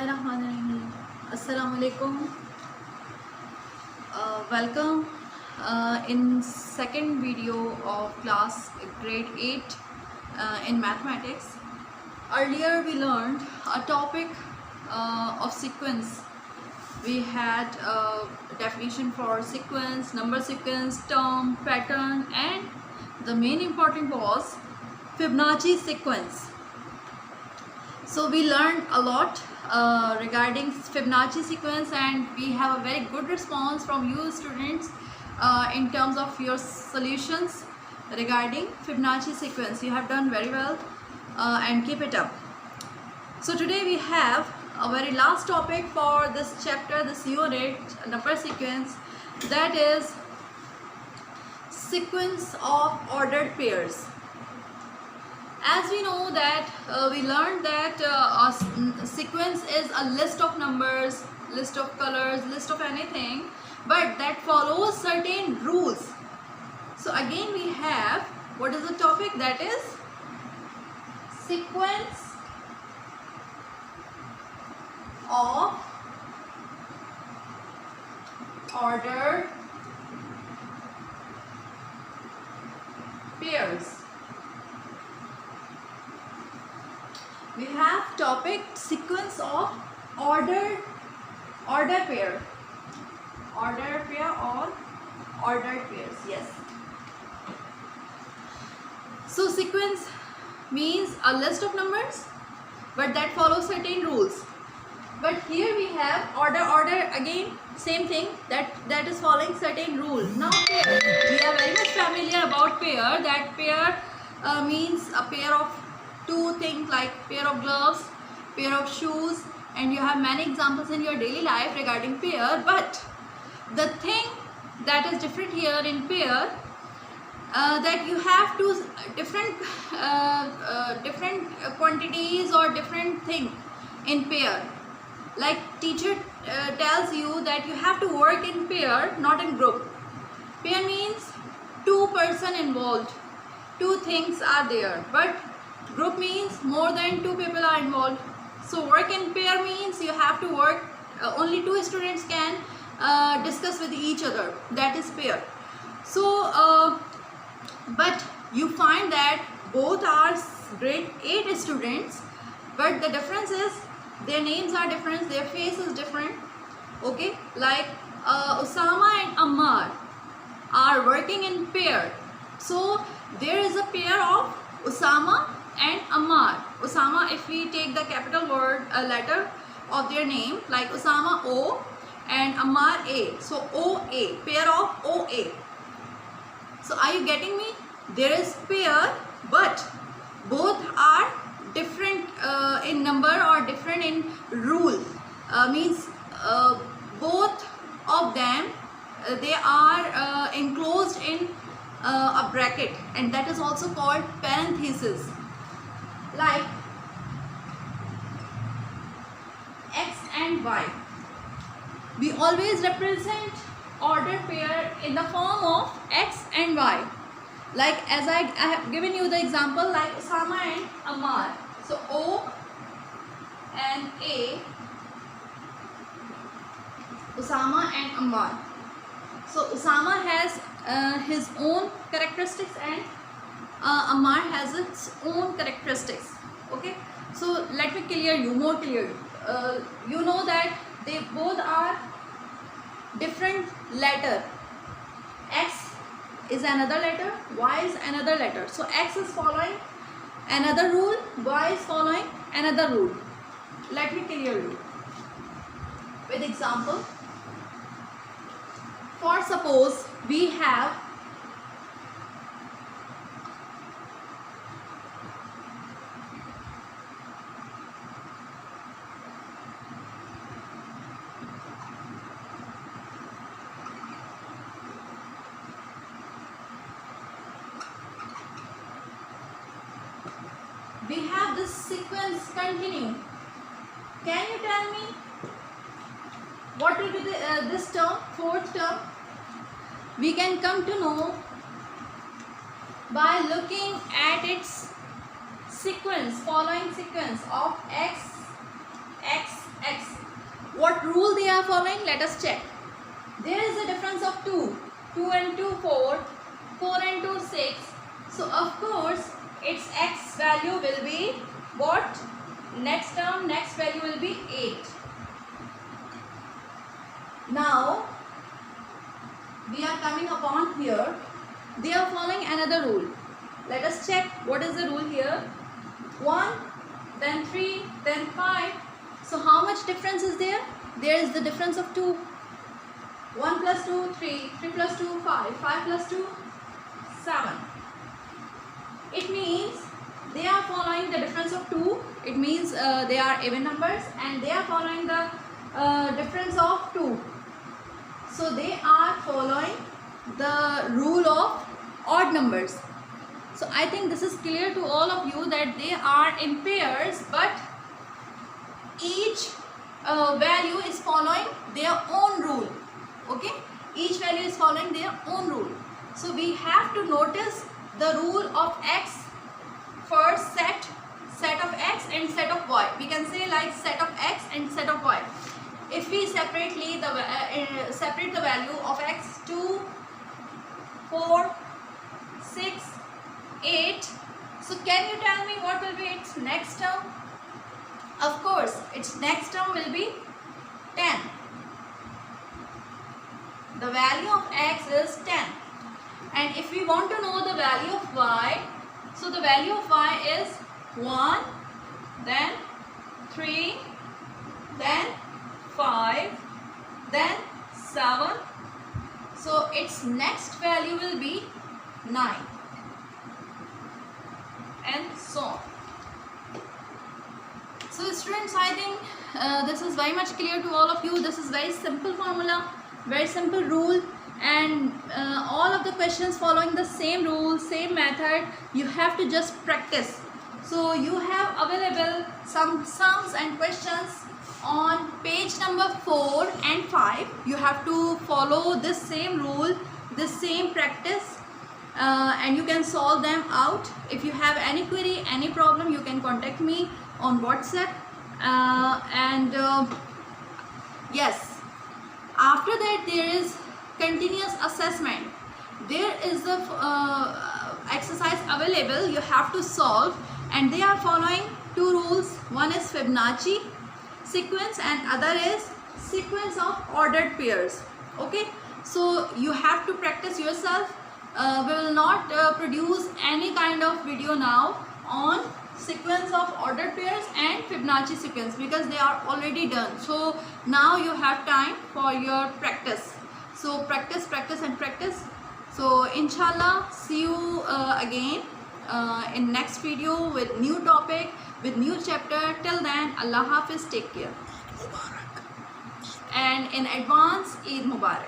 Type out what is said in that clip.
Bismillahirrahmanirrahim. Assalamu alaikum. Welcome in second video of class grade 8 in mathematics. Earlier we learned a topic of sequence. We had a definition for sequence, number sequence, term, pattern, and the main important was Fibonacci sequence. So we learned a lot regarding Fibonacci sequence, and we have a very good response from you students in terms of your solutions regarding Fibonacci sequence. You have done very well and keep it up. So today we have a very last topic for this chapter, this unit, number sequence, that is sequence of ordered pairs. As we know that we learned that a sequence is a list of numbers, list of colors, list of anything, but that follows certain rules. So again we have, what is the topic? That is sequence of ordered pairs. We have topic sequence of ordered pair. Ordered pair or ordered pairs. Yes. So sequence means a list of numbers, but that follows certain rules. But here we have order again, same thing, that is following certain rule. Now pair, we are very much familiar about pair. That pair means a pair of two things, like pair of gloves, pair of shoes, and you have many examples in your daily life regarding pair. But the thing that is different here in pair, that you have two different quantities or different thing in pair. Like teacher tells you that you have to work in pair, not in group. Pair means two person involved, two things are there, but group means more than two people are involved. So work in pair means you have to work, only two students can discuss with each other. That is pair. So but you find that both are grade 8 students, but the difference is their names are different, their face is different. Okay, like Usama and Ammar are working in pair. So there is a pair of Usama and Ammar. Usama, if we take the capital word letter of their name, like Usama O and Ammar A. So OA, pair of OA. So are you getting me? There is pair, but both are different in number or different in rule. Means both of them they are enclosed in a bracket, and that is also called parenthesis. Like X and Y, we always represent ordered pair in the form of X and Y. Like as I have given you the example, like Usama and Ammar. So O and A, Usama and Ammar. So Usama has his own characteristics and Ammar has its own characteristics. Okay, so let me clear you, more clear. You know that they both are different letter. X is another letter, Y is another letter. So X is following another rule, Y is following another rule. Let me clear you with example. For suppose we have this sequence continue. Can you tell me what will be this term, fourth term? We can come to know by looking at its sequence, following sequence of X, X, X. what rule they are following? Let us check. There is a difference of 2. 2 and 2, 4. 4 and 2, 6. So of course its x value will be what? Next term, next value will be 8. Now we are coming upon here. They are following another rule. Let us check what is the rule here. 1, then 3, then 5. So how much difference is there? There is the difference of 2. 1 plus 2, 3. 3 plus 2, 5. 5 plus 2, 7. It means they are following the difference of 2. It means they are even numbers, and they are following the difference of 2. So they are following the rule of odd numbers. So I think this is clear to all of you that they are in pairs, but each value is following their own rule. Okay, each value is following their own rule. So we have to notice the rule of x for set of x and set of y. We can say like set of x and set of y. If we separate the value of x, 2, 4, 6, 8. So can you tell me what will be its next term? Of course, its next term will be 10. The value of x is 10. And if we want to know the value of y, so the value of y is 1, then 3, then 5, then 7. So its next value will be 9, and so on. So students, I think this is very much clear to all of you. This is very simple formula, very simple rule, and all of the questions following the same rule, same method. You have to just practice. So you have available some sums and questions on page number 4 and 5. You have to follow this same rule, this same practice, and you can solve them out. If you have any query, any problem, you can contact me on WhatsApp. Yes, after that there is continuous assessment. There is the exercise available you have to solve, and they are following two rules. One is Fibonacci sequence and other is sequence of ordered pairs. Okay, so you have to practice yourself. We will not produce any kind of video now on sequence of ordered pairs and Fibonacci sequence because they are already done. So now you have time for your practice. So practice, practice and practice. So inshallah, see you again in next video with new topic, with new chapter. Till then, Allah Hafiz, take care. And in advance, Eid Mubarak.